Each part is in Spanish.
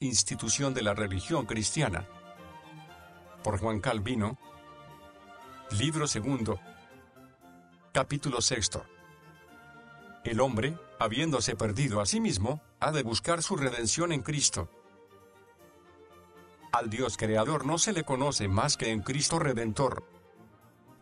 Institución de la religión cristiana. Por Juan Calvino. Libro segundo. Capítulo sexto. El hombre, habiéndose perdido a sí mismo, ha de buscar su redención en Cristo. Al Dios Creador no se le conoce más que en Cristo Redentor.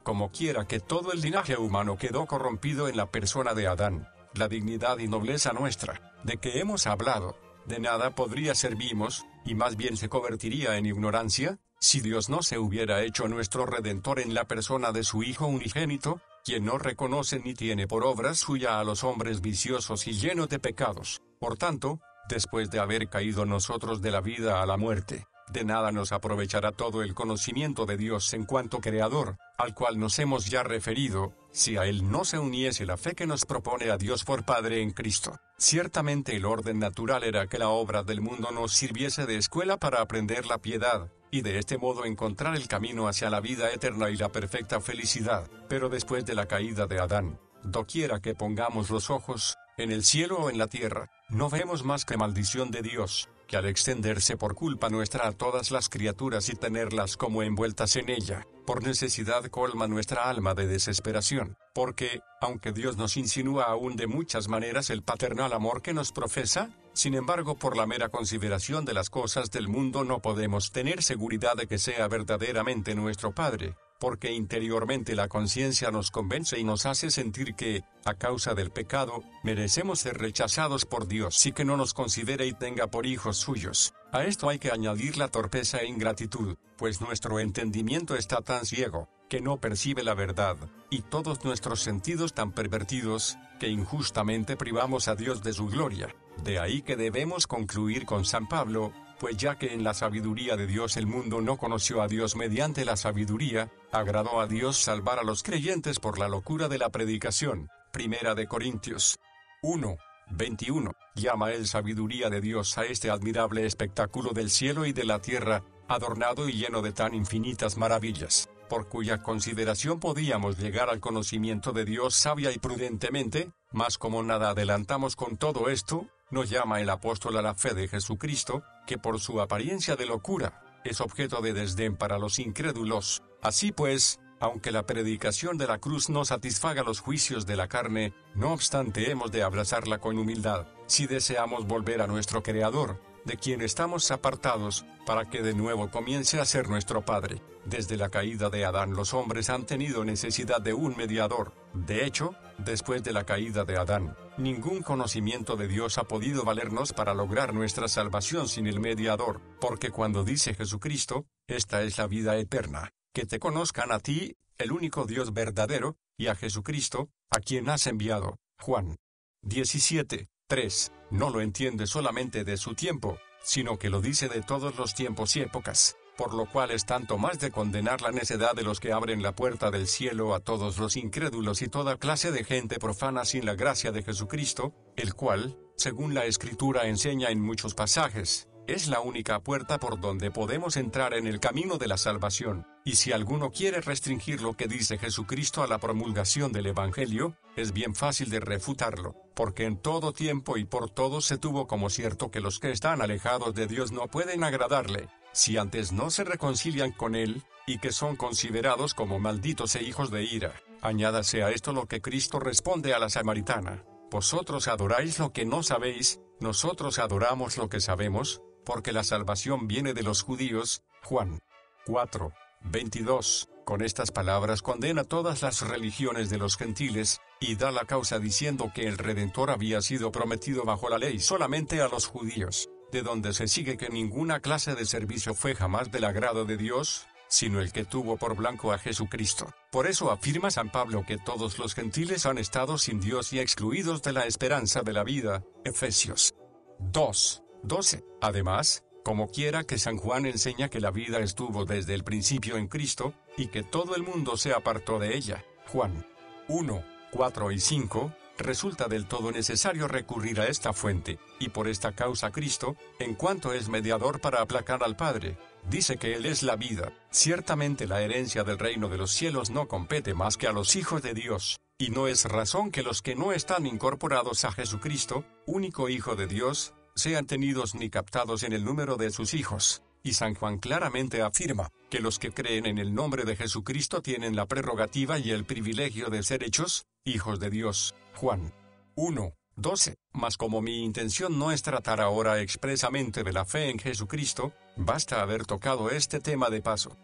Como quiera que todo el linaje humano quedó corrompido en la persona de Adán, la dignidad y nobleza nuestra, de que hemos hablado, de nada podría servimos, y más bien se convertiría en ignorancia, si Dios no se hubiera hecho nuestro Redentor en la persona de su Hijo unigénito, quien no reconoce ni tiene por obra suya a los hombres viciosos y llenos de pecados. Por tanto, después de haber caído nosotros de la vida a la muerte, de nada nos aprovechará todo el conocimiento de Dios en cuanto Creador, al cual nos hemos ya referido, si a Él no se uniese la fe que nos propone a Dios por Padre en Cristo. Ciertamente el orden natural era que la obra del mundo nos sirviese de escuela para aprender la piedad, y de este modo encontrar el camino hacia la vida eterna y la perfecta felicidad. Pero después de la caída de Adán, doquiera que pongamos los ojos, en el cielo o en la tierra, no vemos más que maldición de Dios, que al extenderse por culpa nuestra a todas las criaturas y tenerlas como envueltas en ella, por necesidad colma nuestra alma de desesperación, porque, aunque Dios nos insinúa aún de muchas maneras el paternal amor que nos profesa, sin embargo por la mera consideración de las cosas del mundo no podemos tener seguridad de que sea verdaderamente nuestro Padre, porque interiormente la conciencia nos convence y nos hace sentir que, a causa del pecado, merecemos ser rechazados por Dios y que no nos considere y tenga por hijos suyos. A esto hay que añadir la torpeza e ingratitud, pues nuestro entendimiento está tan ciego, que no percibe la verdad, y todos nuestros sentidos tan pervertidos, que injustamente privamos a Dios de su gloria. De ahí que debemos concluir con San Pablo, pues ya que en la sabiduría de Dios el mundo no conoció a Dios mediante la sabiduría, agradó a Dios salvar a los creyentes por la locura de la predicación. Primera de Corintios 1:21. Llama él sabiduría de Dios a este admirable espectáculo del cielo y de la tierra, adornado y lleno de tan infinitas maravillas, por cuya consideración podíamos llegar al conocimiento de Dios sabia y prudentemente, mas como nada adelantamos con todo esto, nos llama el apóstol a la fe de Jesucristo, que por su apariencia de locura, es objeto de desdén para los incrédulos. Así pues, aunque la predicación de la cruz no satisfaga los juicios de la carne, no obstante hemos de abrazarla con humildad, si deseamos volver a nuestro Creador, de quien estamos apartados, para que de nuevo comience a ser nuestro Padre. Desde la caída de Adán los hombres han tenido necesidad de un mediador. De hecho, después de la caída de Adán, ningún conocimiento de Dios ha podido valernos para lograr nuestra salvación sin el mediador, porque cuando dice Jesucristo, esta es la vida eterna, que te conozcan a ti, el único Dios verdadero, y a Jesucristo, a quien has enviado. Juan 17:3. No lo entiende solamente de su tiempo, sino que lo dice de todos los tiempos y épocas, por lo cual es tanto más de condenar la necedad de los que abren la puerta del cielo a todos los incrédulos y toda clase de gente profana sin la gracia de Jesucristo, el cual, según la Escritura enseña en muchos pasajes, es la única puerta por donde podemos entrar en el camino de la salvación, y si alguno quiere restringir lo que dice Jesucristo a la promulgación del Evangelio, es bien fácil de refutarlo, porque en todo tiempo y por todos se tuvo como cierto que los que están alejados de Dios no pueden agradarle, si antes no se reconcilian con Él, y que son considerados como malditos e hijos de ira. Añádase a esto lo que Cristo responde a la samaritana: vosotros adoráis lo que no sabéis, nosotros adoramos lo que sabemos, porque la salvación viene de los judíos. Juan 4:22. Con estas palabras condena todas las religiones de los gentiles, y da la causa diciendo que el Redentor había sido prometido bajo la ley solamente a los judíos, de donde se sigue que ninguna clase de servicio fue jamás del agrado de Dios, sino el que tuvo por blanco a Jesucristo. Por eso afirma San Pablo que todos los gentiles han estado sin Dios y excluidos de la esperanza de la vida. Efesios 2:12. Además, como quiera que San Juan enseña que la vida estuvo desde el principio en Cristo, y que todo el mundo se apartó de ella. Juan 1:4 y 5, resulta del todo necesario recurrir a esta fuente, y por esta causa Cristo, en cuanto es mediador para aplacar al Padre, dice que Él es la vida. Ciertamente la herencia del reino de los cielos no compete más que a los hijos de Dios, y no es razón que los que no están incorporados a Jesucristo, único Hijo de Dios, sean tenidos ni captados en el número de sus hijos. Y San Juan claramente afirma que los que creen en el nombre de Jesucristo tienen la prerrogativa y el privilegio de ser hechos hijos de Dios. Juan 1:12. Mas como mi intención no es tratar ahora expresamente de la fe en Jesucristo, basta haber tocado este tema de paso.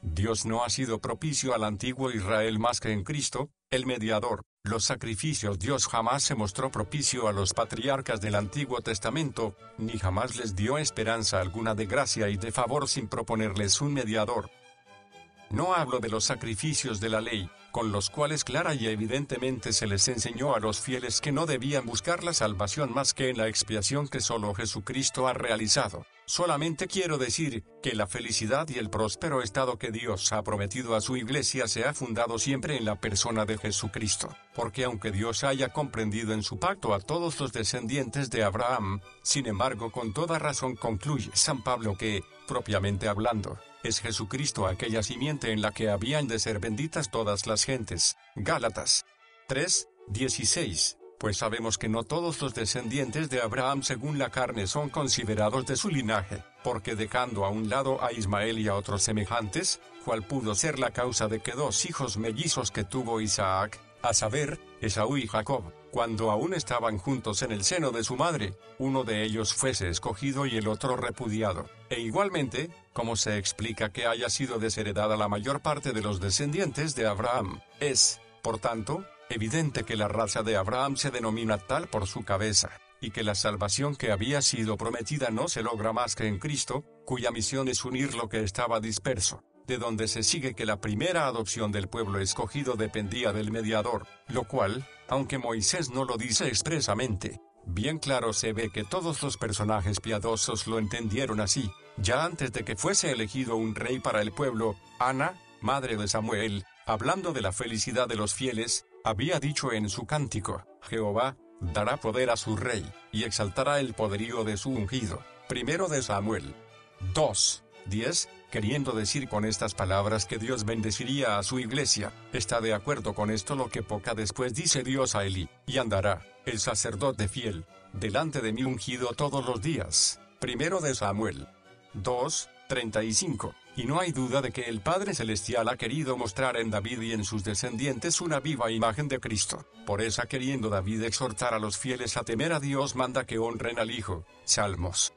Dios no ha sido propicio al antiguo Israel más que en Cristo, el mediador. Los sacrificios. Dios jamás se mostró propicio a los patriarcas del Antiguo Testamento, ni jamás les dio esperanza alguna de gracia y de favor sin proponerles un mediador. No hablo de los sacrificios de la ley, con los cuales clara y evidentemente se les enseñó a los fieles que no debían buscar la salvación más que en la expiación que solo Jesucristo ha realizado. Solamente quiero decir que la felicidad y el próspero estado que Dios ha prometido a su iglesia se ha fundado siempre en la persona de Jesucristo, porque aunque Dios haya comprendido en su pacto a todos los descendientes de Abraham, sin embargo con toda razón concluye San Pablo que, propiamente hablando, es Jesucristo aquella simiente en la que habían de ser benditas todas las gentes. Gálatas 3:16. Pues sabemos que no todos los descendientes de Abraham según la carne son considerados de su linaje, porque dejando a un lado a Ismael y a otros semejantes, cual pudo ser la causa de que dos hijos mellizos que tuvo Isaac, a saber, Esaú y Jacob, cuando aún estaban juntos en el seno de su madre, uno de ellos fuese escogido y el otro repudiado. E igualmente, como se explica que haya sido desheredada la mayor parte de los descendientes de Abraham, es, por tanto, evidente que la raza de Abraham se denomina tal por su cabeza, y que la salvación que había sido prometida no se logra más que en Cristo, cuya misión es unir lo que estaba disperso, de donde se sigue que la primera adopción del pueblo escogido dependía del mediador, lo cual, aunque Moisés no lo dice expresamente, bien claro se ve que todos los personajes piadosos lo entendieron así. Ya antes de que fuese elegido un rey para el pueblo, Ana, madre de Samuel, hablando de la felicidad de los fieles, había dicho en su cántico: Jehová dará poder a su rey, y exaltará el poderío de su ungido. Primero de Samuel 2:10, queriendo decir con estas palabras que Dios bendeciría a su iglesia. Está de acuerdo con esto lo que poca después dice Dios a Elí: y andará el sacerdote fiel delante de mi ungido todos los días. Primero de Samuel 2:35. Y no hay duda de que el Padre Celestial ha querido mostrar en David y en sus descendientes una viva imagen de Cristo. Por esa, queriendo David exhortar a los fieles a temer a Dios, manda que honren al Hijo. Salmos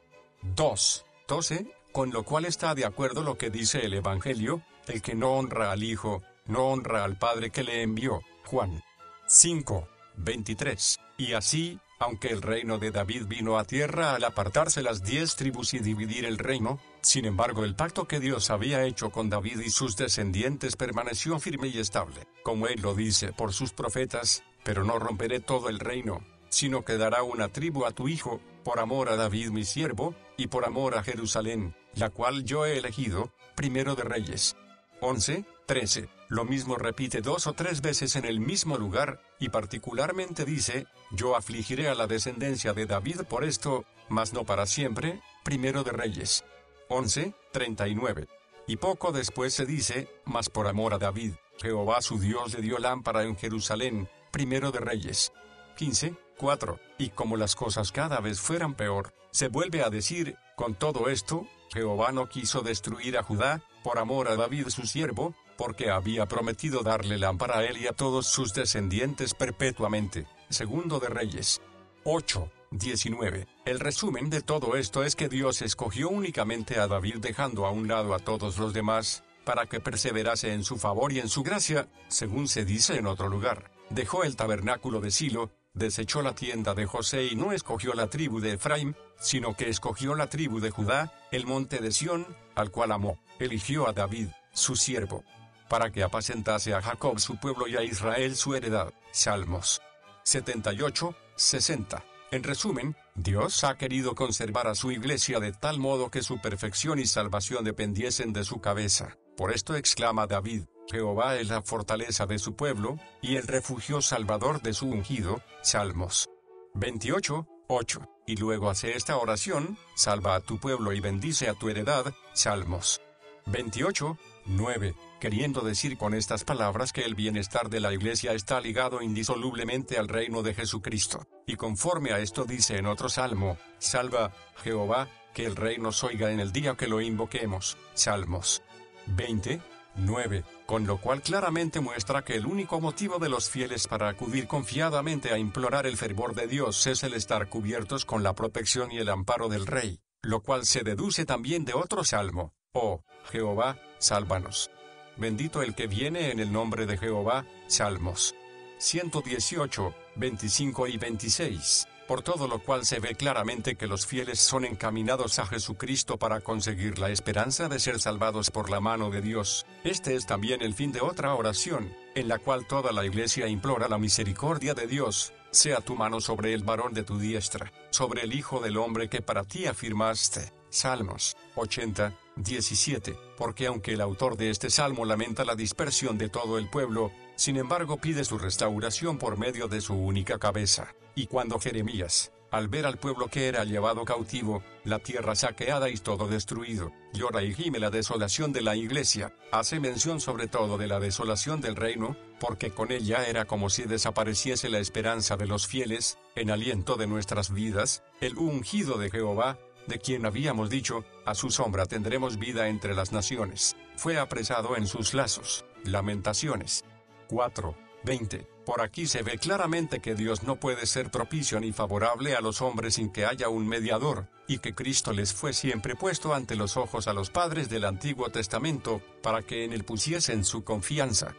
2:12, con lo cual está de acuerdo lo que dice el Evangelio: el que no honra al Hijo, no honra al Padre que le envió. Juan 5:23. Y así, aunque el reino de David vino a tierra al apartarse las 10 tribus y dividir el reino, sin embargo el pacto que Dios había hecho con David y sus descendientes permaneció firme y estable, como él lo dice por sus profetas: pero no romperé todo el reino, sino que dará una tribu a tu hijo, por amor a David mi siervo, y por amor a Jerusalén, la cual yo he elegido. Primero de Reyes 11:13. Lo mismo repite 2 o 3 veces en el mismo lugar, y particularmente dice: yo afligiré a la descendencia de David por esto, mas no para siempre. Primero de Reyes 11:39. Y poco después se dice: mas por amor a David, Jehová su Dios le dio lámpara en Jerusalén. Primero de Reyes 15:4. Y como las cosas cada vez fueran peor, se vuelve a decir: con todo esto, Jehová no quiso destruir a Judá, por amor a David su siervo, porque había prometido darle lámpara a él y a todos sus descendientes perpetuamente. Segundo de Reyes 8:19. El resumen de todo esto es que Dios escogió únicamente a David, dejando a un lado a todos los demás, para que perseverase en su favor y en su gracia, según se dice en otro lugar. Dejó el tabernáculo de Silo, desechó la tienda de José y no escogió la tribu de Efraín, sino que escogió la tribu de Judá, el monte de Sión, al cual amó. Eligió a David, su siervo, para que apacentase a Jacob su pueblo y a Israel su heredad. Salmos 78:60. En resumen, Dios ha querido conservar a su iglesia de tal modo que su perfección y salvación dependiesen de su cabeza. Por esto exclama David: Jehová es la fortaleza de su pueblo, y el refugio salvador de su ungido. Salmos 28:8. Y luego hace esta oración: salva a tu pueblo y bendice a tu heredad. Salmos 28, 9. Queriendo decir con estas palabras que el bienestar de la Iglesia está ligado indisolublemente al reino de Jesucristo. Y conforme a esto dice en otro salmo: salva, Jehová, que el rey nos oiga en el día que lo invoquemos. Salmos 20, 9. Con lo cual claramente muestra que el único motivo de los fieles para acudir confiadamente a implorar el fervor de Dios es el estar cubiertos con la protección y el amparo del Rey, lo cual se deduce también de otro salmo: oh, Jehová, sálvanos. Bendito el que viene en el nombre de Jehová. Salmos 118, 25 y 26. Por todo lo cual se ve claramente que los fieles son encaminados a Jesucristo para conseguir la esperanza de ser salvados por la mano de Dios. Este es también el fin de otra oración, en la cual toda la Iglesia implora la misericordia de Dios: sea tu mano sobre el varón de tu diestra, sobre el Hijo del hombre que para ti afirmaste. Salmos 80, 17. Porque aunque el autor de este salmo lamenta la dispersión de todo el pueblo, sin embargo pide su restauración por medio de su única cabeza. Y cuando Jeremías, al ver al pueblo que era llevado cautivo, la tierra saqueada y todo destruido, llora y gime la desolación de la Iglesia, hace mención sobre todo de la desolación del reino, porque con ella era como si desapareciese la esperanza de los fieles, en aliento de nuestras vidas, el ungido de Jehová, de quien habíamos dicho: a su sombra tendremos vida entre las naciones, fue apresado en sus lazos. Lamentaciones 4, 20. Por aquí se ve claramente que Dios no puede ser propicio ni favorable a los hombres sin que haya un mediador, y que Cristo les fue siempre puesto ante los ojos a los padres del Antiguo Testamento, para que en él pusiesen su confianza.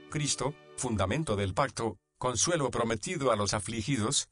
Cristo, fundamento del pacto, consuelo prometido a los afligidos.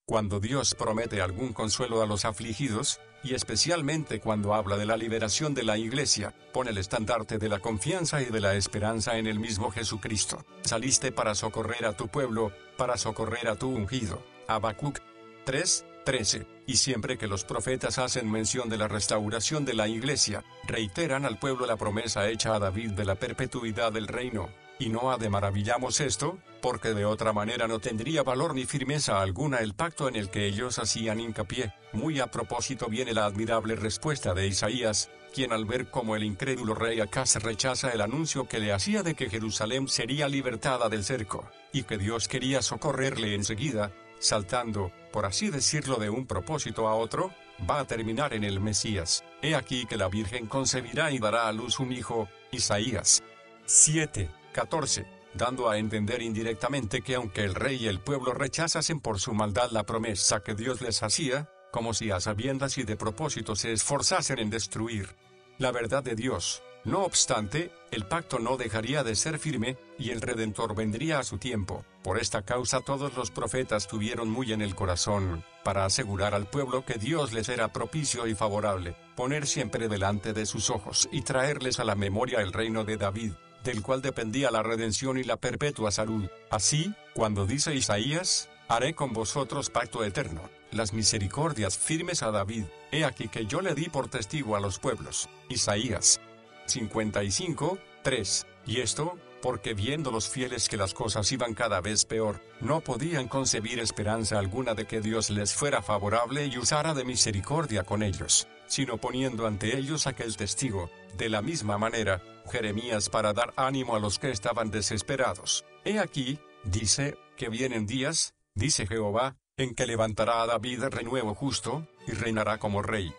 Cuando Dios promete algún consuelo a los afligidos, y especialmente cuando habla de la liberación de la Iglesia, pone el estandarte de la confianza y de la esperanza en el mismo Jesucristo. Saliste para socorrer a tu pueblo, para socorrer a tu ungido. Habacuc 3, 13. Y siempre que los profetas hacen mención de la restauración de la Iglesia, reiteran al pueblo la promesa hecha a David de la perpetuidad del reino. Y no ha de maravillamos esto, porque de otra manera no tendría valor ni firmeza alguna el pacto en el que ellos hacían hincapié. Muy a propósito viene la admirable respuesta de Isaías, quien al ver cómo el incrédulo rey Acaz rechaza el anuncio que le hacía de que Jerusalén sería libertada del cerco, y que Dios quería socorrerle enseguida, saltando, por así decirlo, de un propósito a otro, va a terminar en el Mesías. He aquí que la Virgen concebirá y dará a luz un hijo. Isaías 7, 14, dando a entender indirectamente que aunque el rey y el pueblo rechazasen por su maldad la promesa que Dios les hacía, como si a sabiendas y de propósito se esforzasen en destruir la verdad de Dios. No obstante, el pacto no dejaría de ser firme, y el Redentor vendría a su tiempo. Por esta causa todos los profetas tuvieron muy en el corazón, para asegurar al pueblo que Dios les era propicio y favorable, poner siempre delante de sus ojos y traerles a la memoria el reino de David, del cual dependía la redención y la perpetua salud. Así, cuando dice Isaías: haré con vosotros pacto eterno, las misericordias firmes a David, he aquí que yo le di por testigo a los pueblos. Isaías 55, 3. Y esto, porque viendo los fieles que las cosas iban cada vez peor, no podían concebir esperanza alguna de que Dios les fuera favorable y usara de misericordia con ellos, sino poniendo ante ellos aquel testigo. De la misma manera, Jeremías, para dar ánimo a los que estaban desesperados: he aquí, dice, que vienen días, dice Jehová, en que levantará a David renuevo justo, y reinará como rey.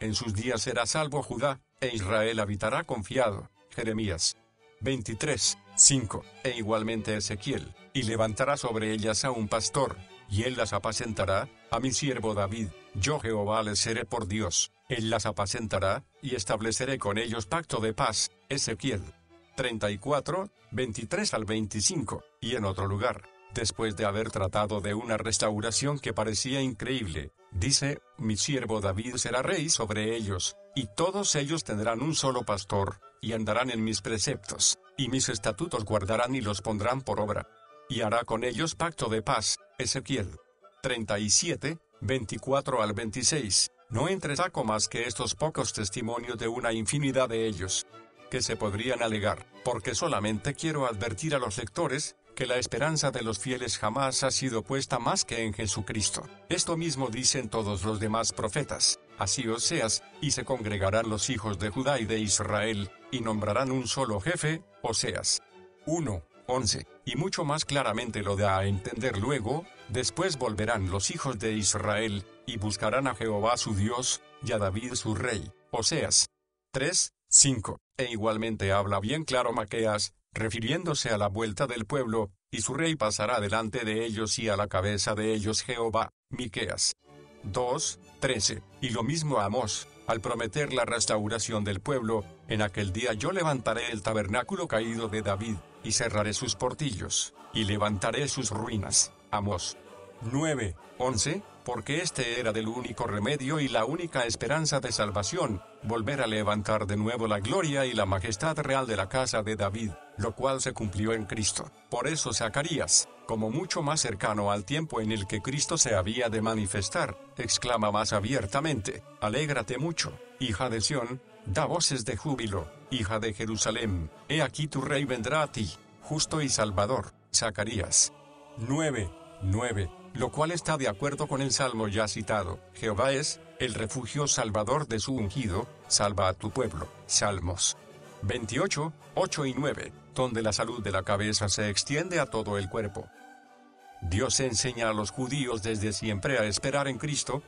En sus días será salvo Judá, e Israel habitará confiado. Jeremías 23, 5. E igualmente Ezequiel: y levantará sobre ellas a un pastor, y él las apacentará, a mi siervo David. Yo Jehová les seré por Dios, él las apacentará, y estableceré con ellos pacto de paz. Ezequiel 34, 23 al 25. Y en otro lugar, después de haber tratado de una restauración que parecía increíble, dice: mi siervo David será rey sobre ellos, y todos ellos tendrán un solo pastor, y andarán en mis preceptos, y mis estatutos guardarán y los pondrán por obra. Y hará con ellos pacto de paz. Ezequiel 37, 24 al 26. No entresaco más que estos pocos testimonios de una infinidad de ellos que se podrían alegar, porque solamente quiero advertir a los lectores que la esperanza de los fieles jamás ha sido puesta más que en Jesucristo. Esto mismo dicen todos los demás profetas. Así Oseas, y se congregarán los hijos de Judá y de Israel, y nombrarán un solo jefe, Oseas. 1:11, y mucho más claramente lo da a entender luego: después volverán los hijos de Israel, y buscarán a Jehová su Dios, y a David su rey, Oseas. 3:5, e igualmente habla bien claro Miqueas, refiriéndose a la vuelta del pueblo, y su rey pasará delante de ellos y a la cabeza de ellos Jehová, Miqueas. 2:13, y lo mismo Amós, al prometer la restauración del pueblo: en aquel día yo levantaré el tabernáculo caído de David, y cerraré sus portillos, y levantaré sus ruinas. Amós. 9:11, porque este era del único remedio y la única esperanza de salvación, volver a levantar de nuevo la gloria y la majestad real de la casa de David, lo cual se cumplió en Cristo. Por eso Zacarías, como mucho más cercano al tiempo en el que Cristo se había de manifestar, exclama más abiertamente: alégrate mucho, hija de Sión, da voces de júbilo, hija de Jerusalén, he aquí tu rey vendrá a ti, justo y salvador. Zacarías 9:9, lo cual está de acuerdo con el salmo ya citado: Jehová es el refugio salvador de su ungido, salva a tu pueblo. Salmos 28:8 y 9, donde la salud de la cabeza se extiende a todo el cuerpo. Dios enseña a los judíos desde siempre a esperar en Cristo.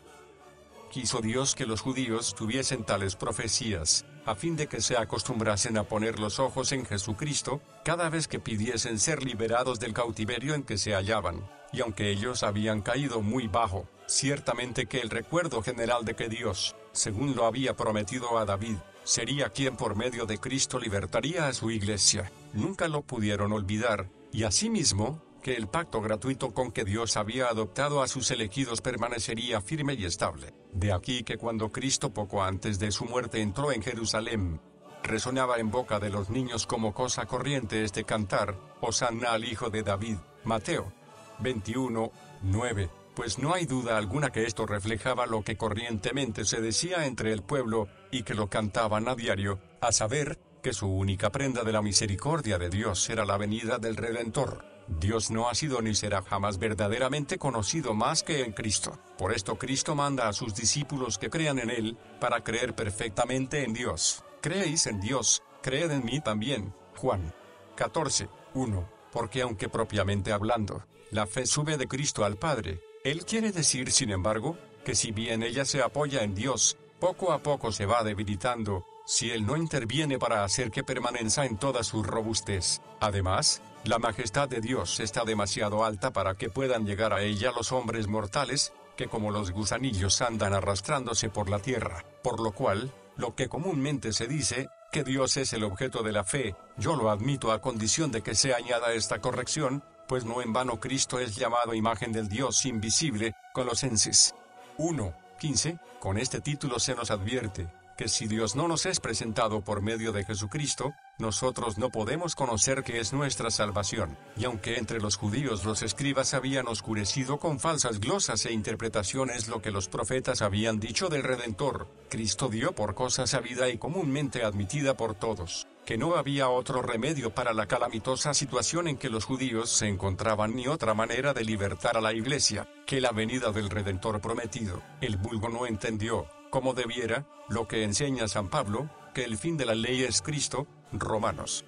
Quiso Dios que los judíos tuviesen tales profecías, a fin de que se acostumbrasen a poner los ojos en Jesucristo, cada vez que pidiesen ser liberados del cautiverio en que se hallaban. Y aunque ellos habían caído muy bajo, ciertamente que el recuerdo general de que Dios, según lo había prometido a David, sería quien por medio de Cristo libertaría a su iglesia, nunca lo pudieron olvidar, y asimismo, que el pacto gratuito con que Dios había adoptado a sus elegidos permanecería firme y estable. De aquí que cuando Cristo poco antes de su muerte entró en Jerusalén, resonaba en boca de los niños como cosa corriente este cantar: Hosanna al Hijo de David. Mateo 21:9, pues no hay duda alguna que esto reflejaba lo que corrientemente se decía entre el pueblo, y que lo cantaban a diario, a saber, que su única prenda de la misericordia de Dios era la venida del Redentor. Dios no ha sido ni será jamás verdaderamente conocido más que en Cristo. Por esto Cristo manda a sus discípulos que crean en Él, para creer perfectamente en Dios. ¿Creéis en Dios? Creed en mí también. Juan 14:1, porque aunque propiamente hablando, la fe sube de Cristo al Padre, Él quiere decir, sin embargo, que si bien ella se apoya en Dios, poco a poco se va debilitando, si Él no interviene para hacer que permanezca en toda su robustez. Además, la majestad de Dios está demasiado alta para que puedan llegar a ella los hombres mortales, que como los gusanillos andan arrastrándose por la tierra, por lo cual, lo que comúnmente se dice, que Dios es el objeto de la fe, yo lo admito a condición de que se añada esta corrección, pues no en vano Cristo es llamado imagen del Dios invisible. Colosenses 1:15, con este título se nos advierte que si Dios no nos es presentado por medio de Jesucristo, nosotros no podemos conocer qué es nuestra salvación. Y aunque entre los judíos los escribas habían oscurecido con falsas glosas e interpretaciones lo que los profetas habían dicho del Redentor, Cristo dio por cosa sabida y comúnmente admitida por todos, que no había otro remedio para la calamitosa situación en que los judíos se encontraban ni otra manera de libertar a la iglesia, que la venida del Redentor prometido. El vulgo no entendió, como debiera, lo que enseña San Pablo, que el fin de la ley es Cristo. Romanos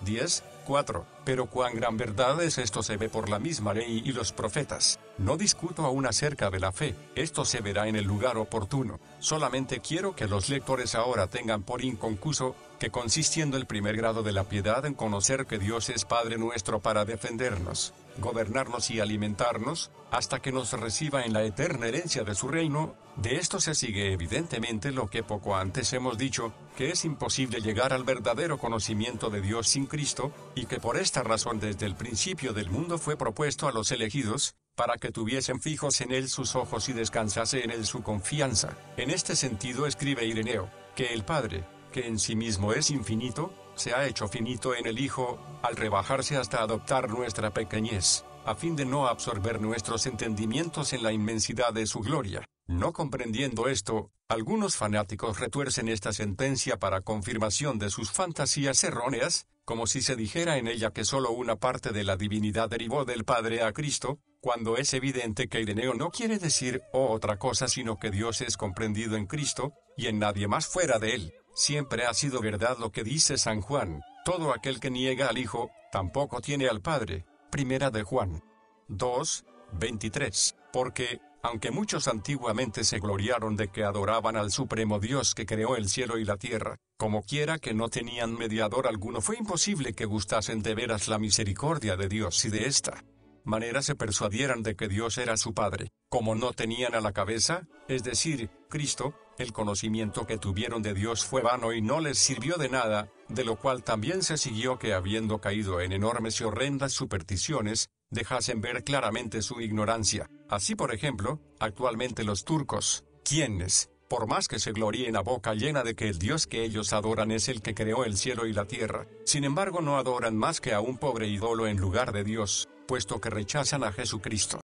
10:4. Pero cuán gran verdad es esto se ve por la misma ley y los profetas. No discuto aún acerca de la fe, esto se verá en el lugar oportuno. Solamente quiero que los lectores ahora tengan por inconcuso, que consistiendo el primer grado de la piedad en conocer que Dios es Padre nuestro para defendernos, gobernarnos y alimentarnos, hasta que nos reciba en la eterna herencia de su reino, de esto se sigue evidentemente lo que poco antes hemos dicho, que es imposible llegar al verdadero conocimiento de Dios sin Cristo, y que por esta razón desde el principio del mundo fue propuesto a los elegidos, para que tuviesen fijos en Él sus ojos y descansase en Él su confianza. En este sentido escribe Ireneo, que el Padre, que en sí mismo es infinito, se ha hecho finito en el Hijo, al rebajarse hasta adoptar nuestra pequeñez, a fin de no absorber nuestros entendimientos en la inmensidad de su gloria. No comprendiendo esto, algunos fanáticos retuercen esta sentencia para confirmación de sus fantasías erróneas, como si se dijera en ella que solo una parte de la divinidad derivó del Padre a Cristo, cuando es evidente que Ireneo no quiere decir otra cosa sino que Dios es comprendido en Cristo, y en nadie más fuera de él. Siempre ha sido verdad lo que dice San Juan: todo aquel que niega al Hijo, tampoco tiene al Padre. Primera de Juan 2:23. Porque, aunque muchos antiguamente se gloriaron de que adoraban al Supremo Dios que creó el cielo y la tierra, como quiera que no tenían mediador alguno, fue imposible que gustasen de veras la misericordia de Dios y de esta manera se persuadieran de que Dios era su Padre. Como no tenían a la cabeza, es decir, Cristo, el conocimiento que tuvieron de Dios fue vano y no les sirvió de nada, de lo cual también se siguió que, habiendo caído en enormes y horrendas supersticiones, dejasen ver claramente su ignorancia. Así, por ejemplo, actualmente los turcos, quienes, por más que se gloríen a boca llena de que el Dios que ellos adoran es el que creó el cielo y la tierra, sin embargo no adoran más que a un pobre ídolo en lugar de Dios, puesto que rechazan a Jesucristo.